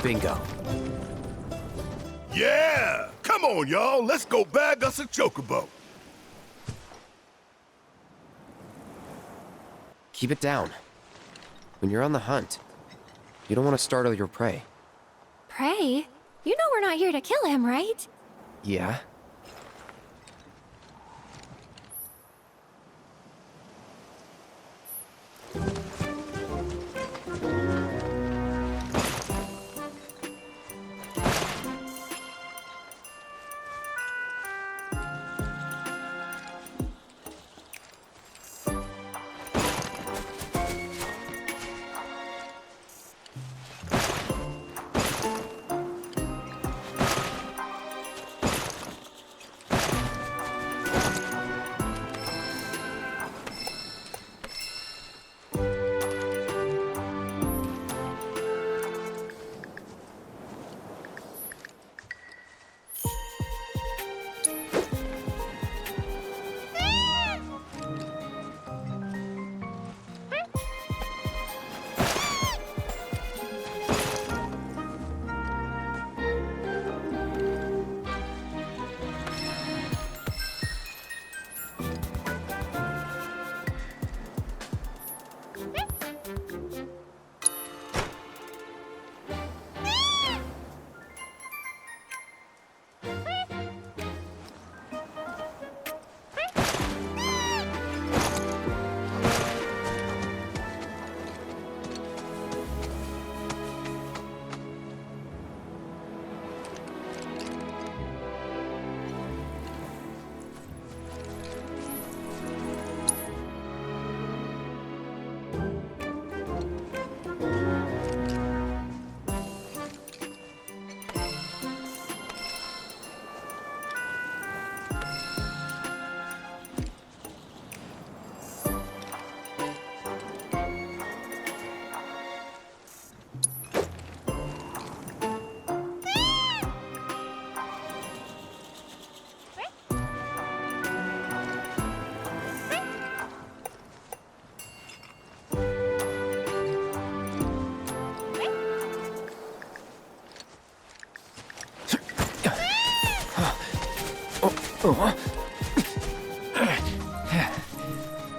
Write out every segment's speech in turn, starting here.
Bingo. Yeah! Come on, y'all. Let's go bag us a chocobo. Keep it down. When you're on the hunt, you don't want to startle your prey. Prey? You know we're not here to kill him, right? Yeah?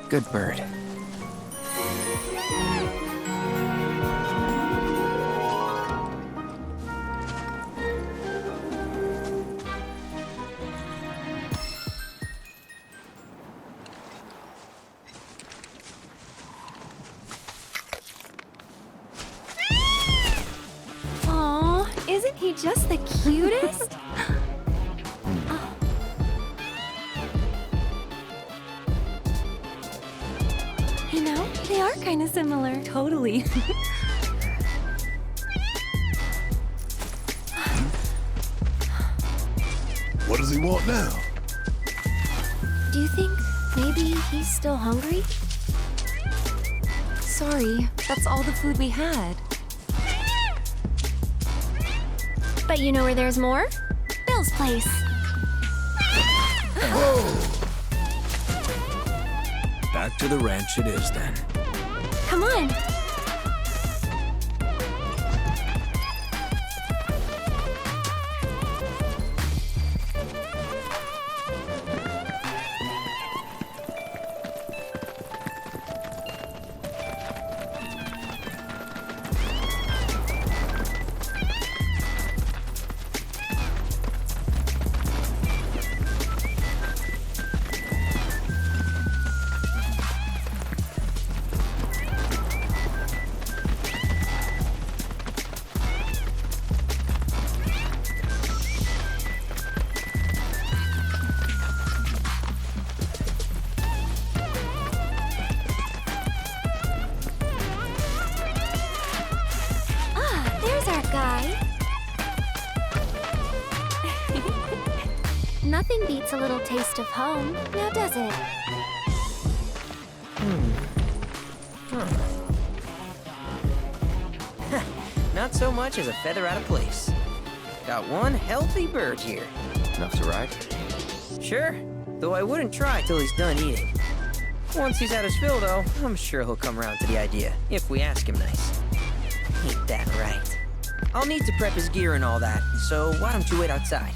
Good bird. Aw, isn't he just the cutest? You know, they are kind of similar. Totally. What does he want now? Do you think maybe he's still hungry? Sorry, that's all the food we had. But you know where there's more? Bill's place. Whoa! Back to the ranch it is then. Come on. Nothing beats a little taste of home, now does it? Not so much as a feather out of place. Got one healthy bird here. Enough to ride? Sure, though I wouldn't try till he's done eating. Once he's had his fill, though, I'm sure he'll come around to the idea, if we ask him nice. Ain't that right? I'll need to prep his gear and all that, so why don't you wait outside?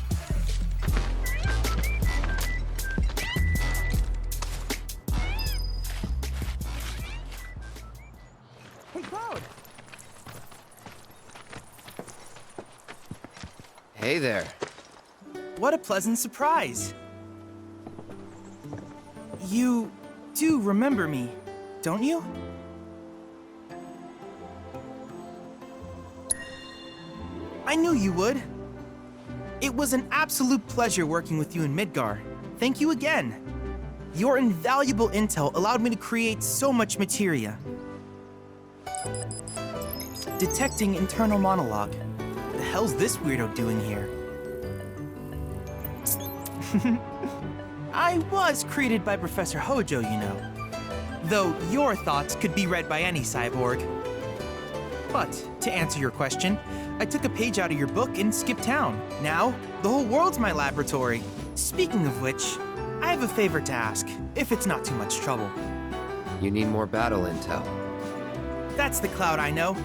Hey, Cloud! Hey there. What a pleasant surprise! You do remember me, don't you? I knew you would. It was an absolute pleasure working with you in Midgar. Thank you again. Your invaluable intel allowed me to create so much materia. Detecting internal monologue. The hell's this weirdo doing here? I was created by Professor Hojo, you know. Though your thoughts could be read by any cyborg. But, to answer your question, I took a page out of your book and skipped town. Now, the whole world's my laboratory. Speaking of which, I have a favor to ask, if it's not too much trouble. You need more battle intel. That's the Cloud I know.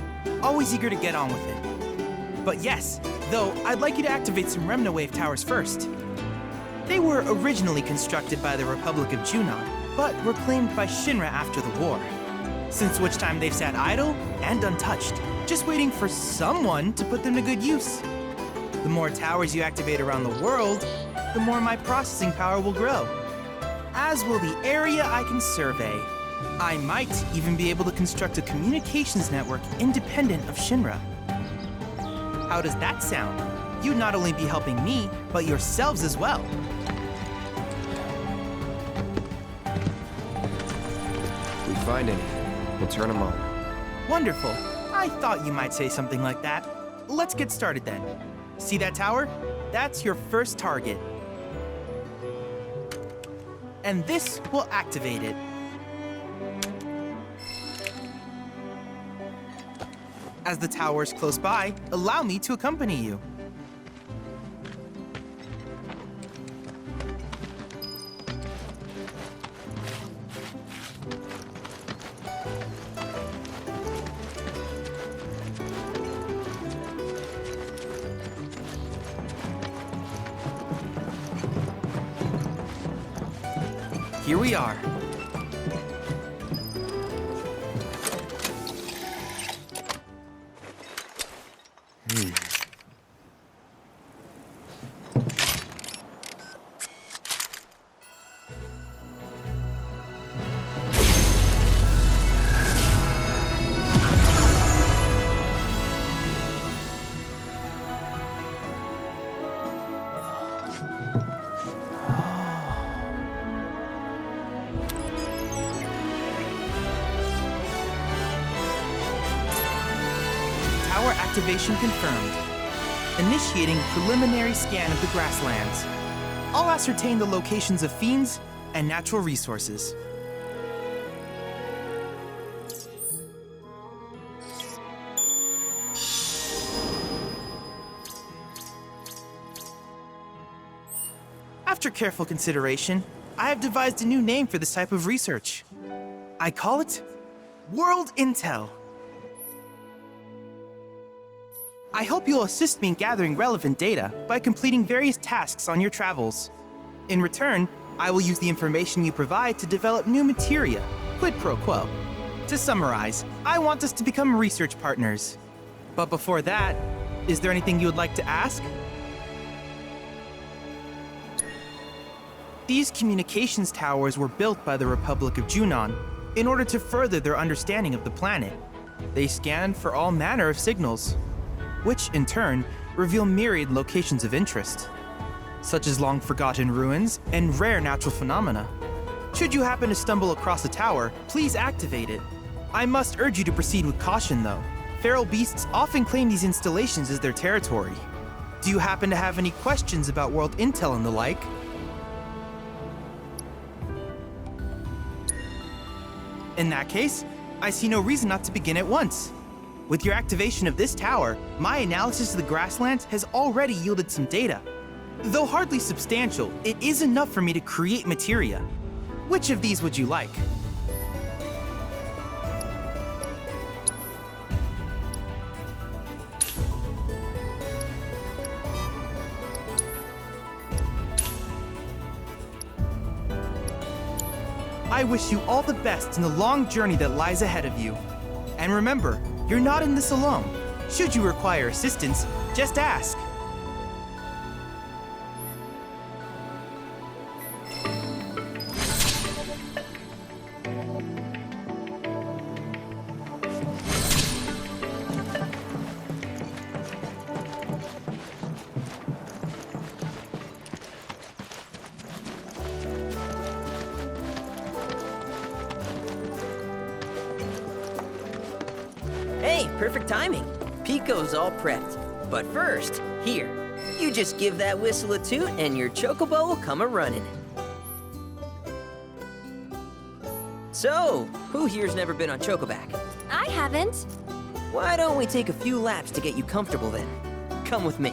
Always eager to get on with it. But yes, though, I'd like you to activate some Remna Wave towers first. They were originally constructed by the Republic of Junon, but were claimed by Shinra after the war. Since which time they've sat idle and untouched, just waiting for someone to put them to good use. The more towers you activate around the world, the more my processing power will grow. As will the area I can survey. I might even be able to construct a communications network independent of Shinra. How does that sound? You'd not only be helping me, but yourselves as well. If we find any, we'll turn them on. Wonderful. I thought you might say something like that. Let's get started then. See that tower? That's your first target. And this will activate it. As the tower is close by, allow me to accompany you. Here we are. Tower activation confirmed. Initiating preliminary scan of the grasslands. I'll ascertain the locations of fiends and natural resources. After careful consideration, I have devised a new name for this type of research. I call it World Intel. I hope you'll assist me in gathering relevant data by completing various tasks on your travels. In return, I will use the information you provide to develop new materia, quid pro quo. To summarize, I want us to become research partners. But before that, is there anything you would like to ask? These communications towers were built by the Republic of Junon in order to further their understanding of the planet. They scan for all manner of signals, which in turn reveal myriad locations of interest, such as long-forgotten ruins and rare natural phenomena. Should you happen to stumble across a tower, please activate it. I must urge you to proceed with caution though. Feral beasts often claim these installations as their territory. Do you happen to have any questions about world intel and the like? In that case, I see no reason not to begin at once. With your activation of this tower, my analysis of the grasslands has already yielded some data. Though hardly substantial, it is enough for me to create materia. Which of these would you like? I wish you all the best in the long journey that lies ahead of you. And remember, you're not in this alone. Should you require assistance, just ask. Hey, perfect timing. Pico's all prepped. But first, here, you just give that whistle a toot and your chocobo will come a-running. So, who here's never been on Chocoback? I haven't. Why don't we take a few laps to get you comfortable then? Come with me.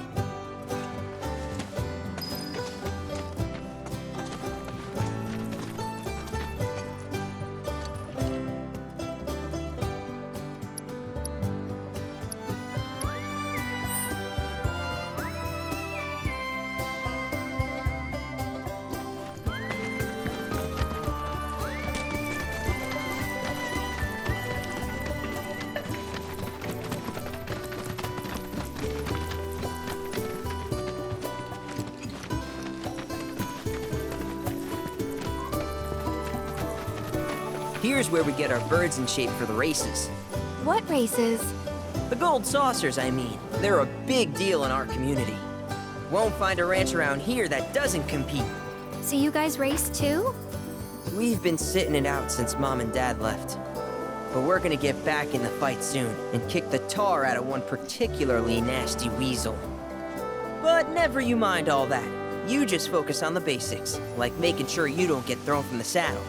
Here's where we get our birds in shape for the races. What races? The gold saucers, I mean. They're a big deal in our community. Won't find a ranch around here that doesn't compete. So you guys race too? We've been sitting it out since Mom and Dad left. But we're gonna get back in the fight soon and kick the tar out of one particularly nasty weasel. But never you mind all that. You just focus on the basics, like making sure you don't get thrown from the saddle.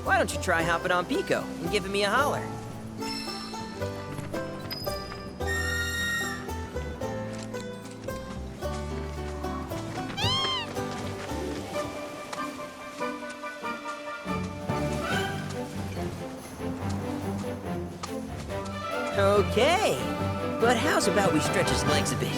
Why don't you try hopping on Pico and giving me a holler? Okay, but how's about we stretch his legs a bit?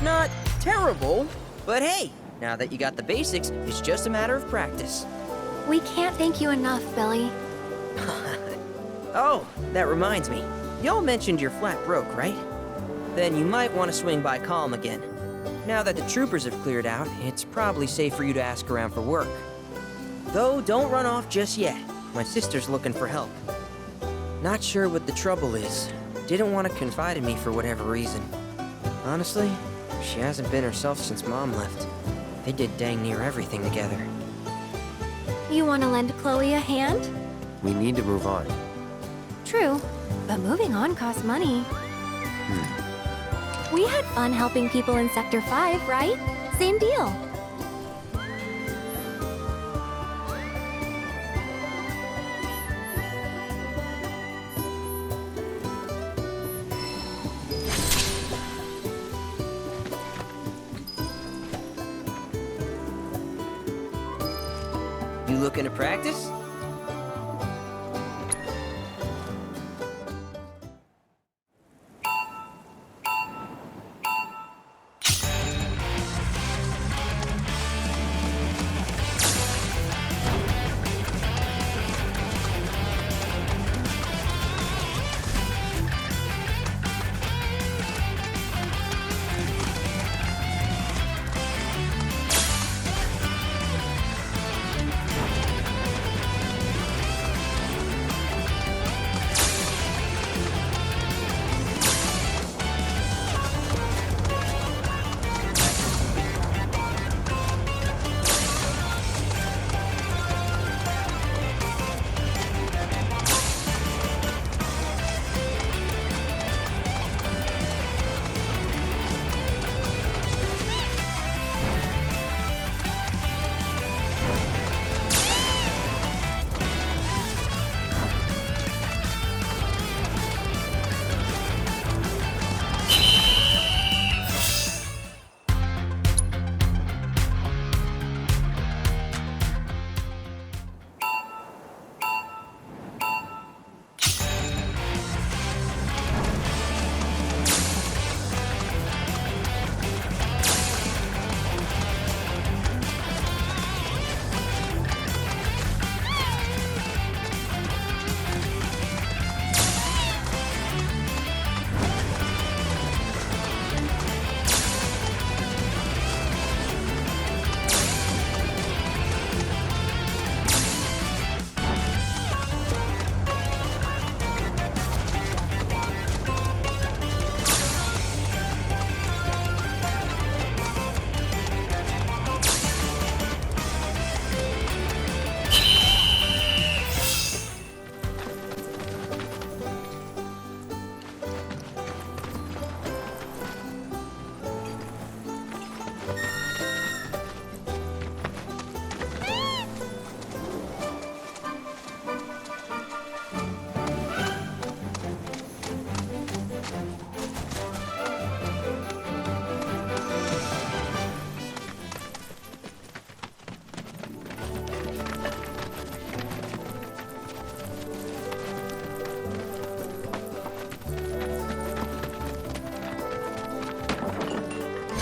Not terrible, but hey, now that you got the basics, it's just a matter of practice. We can't thank you enough, Billy. Oh, that reminds me. Y'all mentioned your flat broke, right? Then you might want to swing by Calm again. Now that the troopers have cleared out, it's probably safe for you to ask around for work. Though, don't run off just yet. My sister's looking for help. Not sure what the trouble is. Didn't want to confide in me for whatever reason. Honestly, she hasn't been herself since Mom left. They did dang near everything together. You want to lend Chloe a hand? We need to move on. True, but moving on costs money. We had fun helping people in Sector 5, right? Same deal. You looking to practice?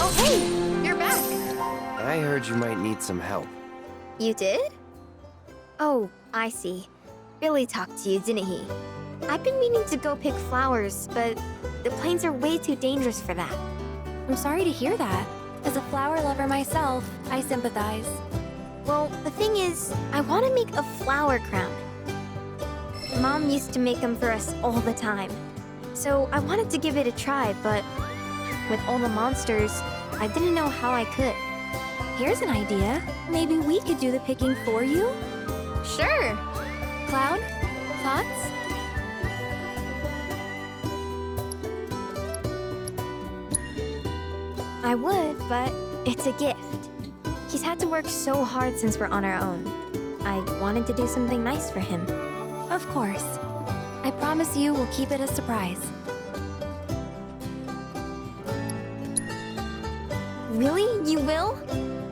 Oh, hey! You're back! I heard you might need some help. You did? Oh, I see. Billy talked to you, didn't he? I've been meaning to go pick flowers, but the plains are way too dangerous for that. I'm sorry to hear that. As a flower lover myself, I sympathize. Well, the thing is, I want to make a flower crown. Mom used to make them for us all the time. So I wanted to give it a try, but with all the monsters, I didn't know how I could. Here's an idea. Maybe we could do the picking for you? Sure! Cloud? Thoughts? I would, but it's a gift. He's had to work so hard since we're on our own. I wanted to do something nice for him. Of course. I promise you we'll keep it a surprise. Really? You will?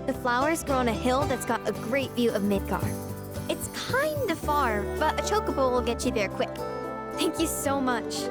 The flowers grow on a hill that's got a great view of Midgar. It's kinda far, but a chocobo will get you there quick. Thank you so much.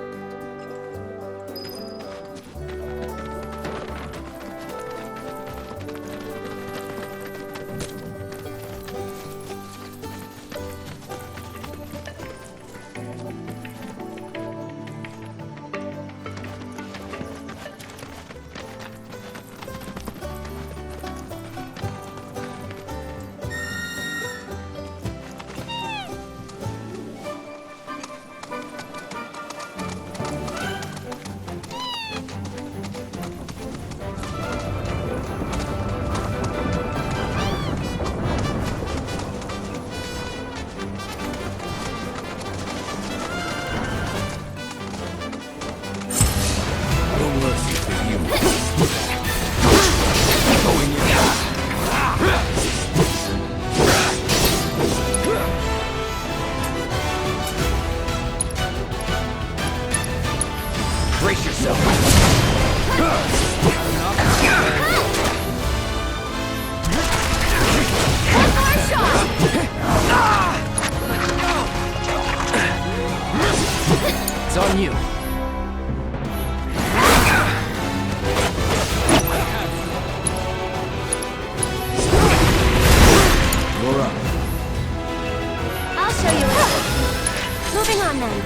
Brace yourself. It's on you. You're up. I'll show you later. Moving on then.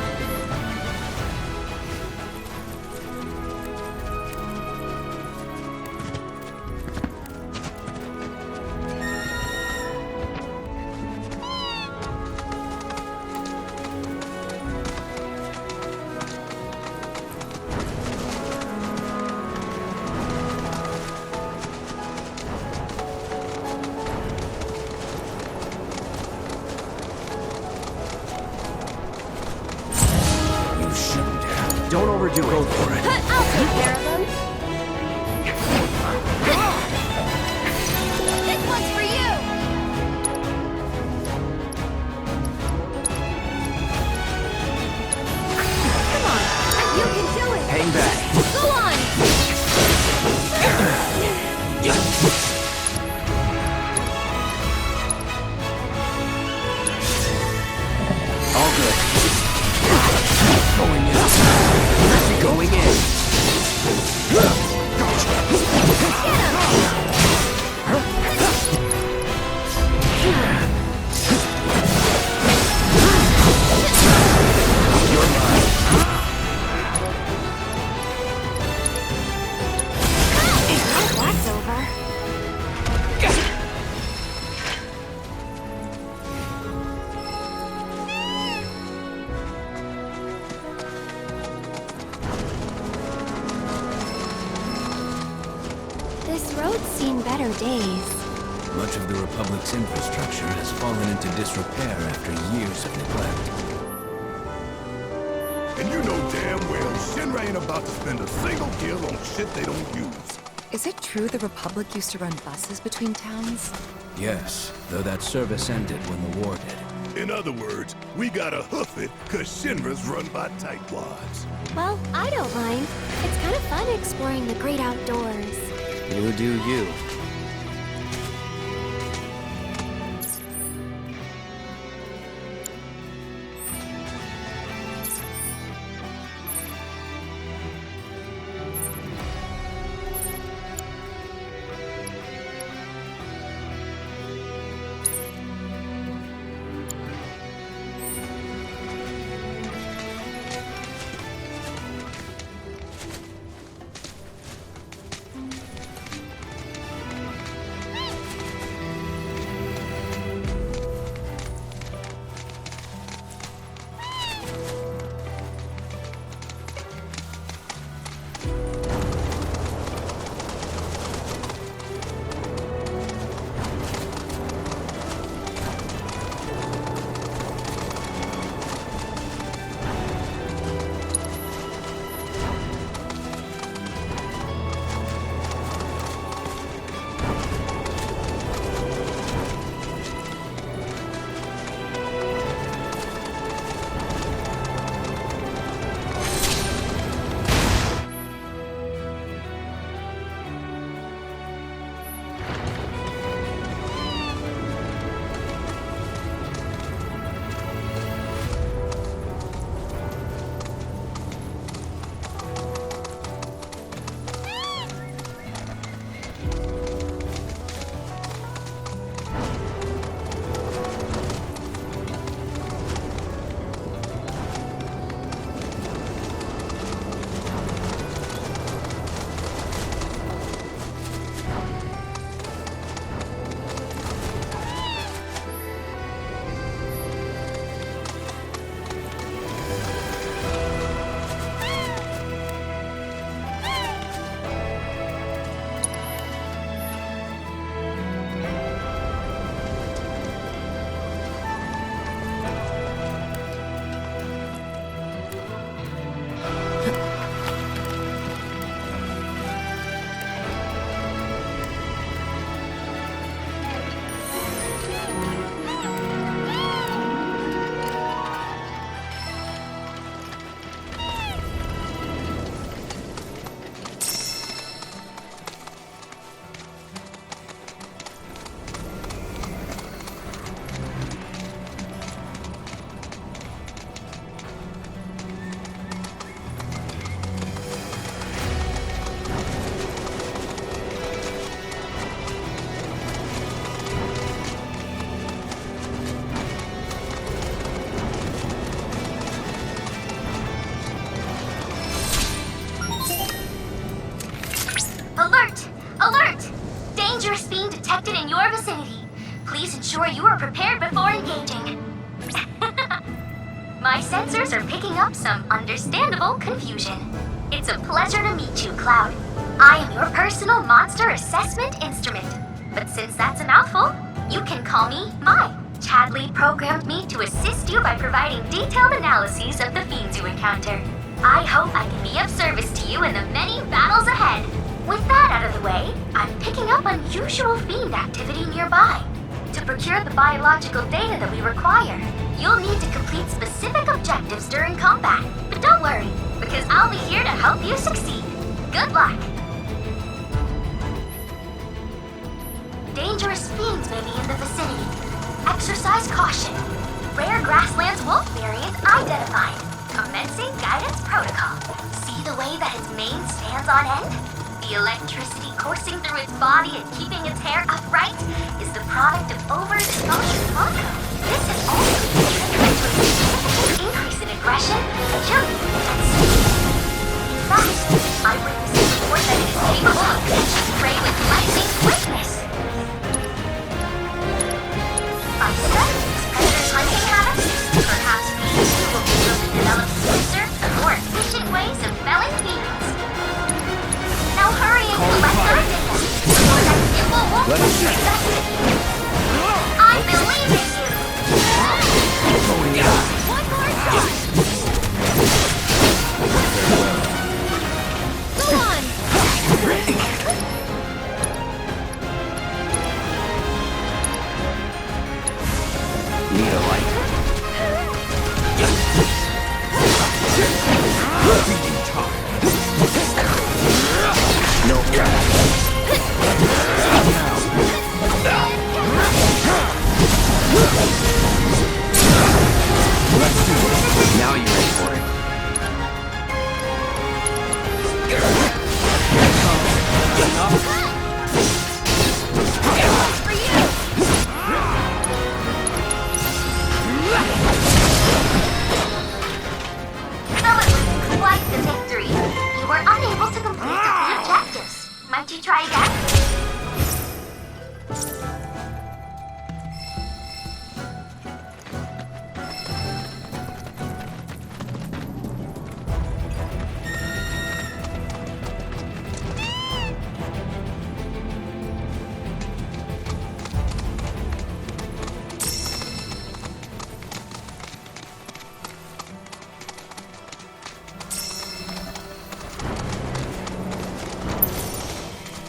Don't overdo it. Go for it. I'll take care of them. This one's for you! Come on, you can do it! Hang back. Go on! All good. Going in. Going in. You're mine. That's over. This road's seen better days. Much of the Republic's infrastructure has fallen into disrepair after years of neglect. And you know damn well Shinra ain't about to spend a single gil on shit they don't use. Is it true the Republic used to run buses between towns? Yes, though that service ended when the war did. In other words, we gotta hoof it, cause Shinra's run by tightwads. Well, I don't mind. It's kind of fun exploring the great outdoors. You do you. Please ensure you are prepared before engaging. My sensors are picking up some understandable confusion. It's a pleasure to meet you, Cloud. I am your personal monster assessment instrument. But since that's a mouthful, you can call me Mai. Chadley programmed me to assist you by providing detailed analyses of the fiends you encounter. I hope I can be of service to you in the many battles ahead. With that out of the way, I'm picking up unusual fiend activity nearby. To procure the biological data that we require, you'll need to complete specific objectives during combat. But don't worry, because I'll be here to help you succeed. Good luck! Dangerous fiends may be in the vicinity. Exercise caution. Rare grasslands wolf variant identified. Commencing guidance protocol. See the way that its mane stands on end? The electricity coursing through its body and keeping its hair upright is the product of overexposure to Marco. This has also been triggered to a significant increase in aggression, agility, and speed. In fact, eyewitnesses report that it is capable of catching prey with lightning quickness. By studying its predator's hunting habits, perhaps we too will be able to develop smoother and more efficient ways of felling fiends. Now hurry and collect our data, before that nimble wolf gets infected. I believe in you! One more shot! Go on! Need a light. Feeding time. No Let's do it. Now you're ready for it. For you! Though it was quite the victory, you were unable to complete the three objectives. Might you try again?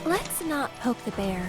Let's not poke the bear.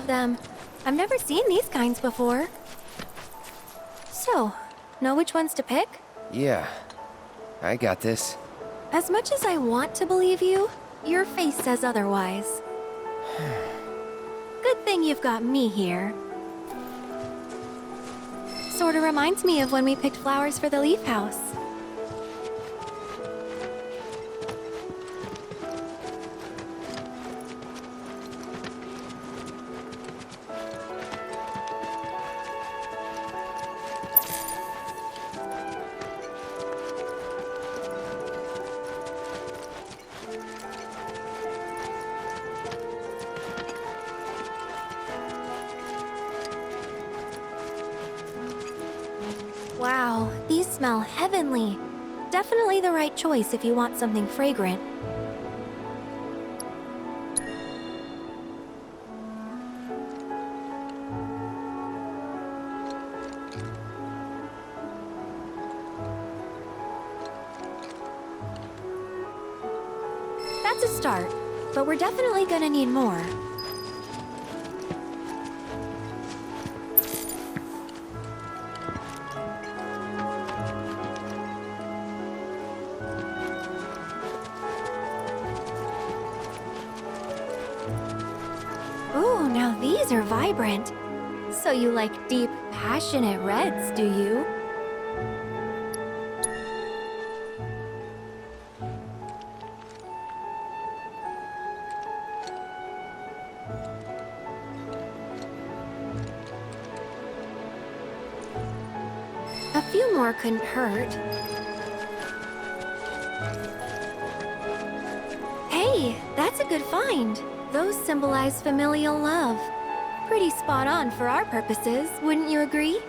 of them. I've never seen these kinds before. So, know which ones to pick? Yeah, I got this. As much as I want to believe you, your face says otherwise. Good thing you've got me here. Sorta reminds me of when we picked flowers for the leaf house. Wow, these smell heavenly. Definitely the right choice if you want something fragrant. That's a start, but we're definitely gonna need more. Ooh, now these are vibrant. So you like deep, passionate reds, do you? A few more couldn't hurt. Hey, that's a good find. Those symbolize familial love. Pretty spot on for our purposes, wouldn't you agree?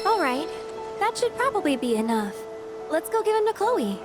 All right, that should probably be enough. Let's go give him to Chloe.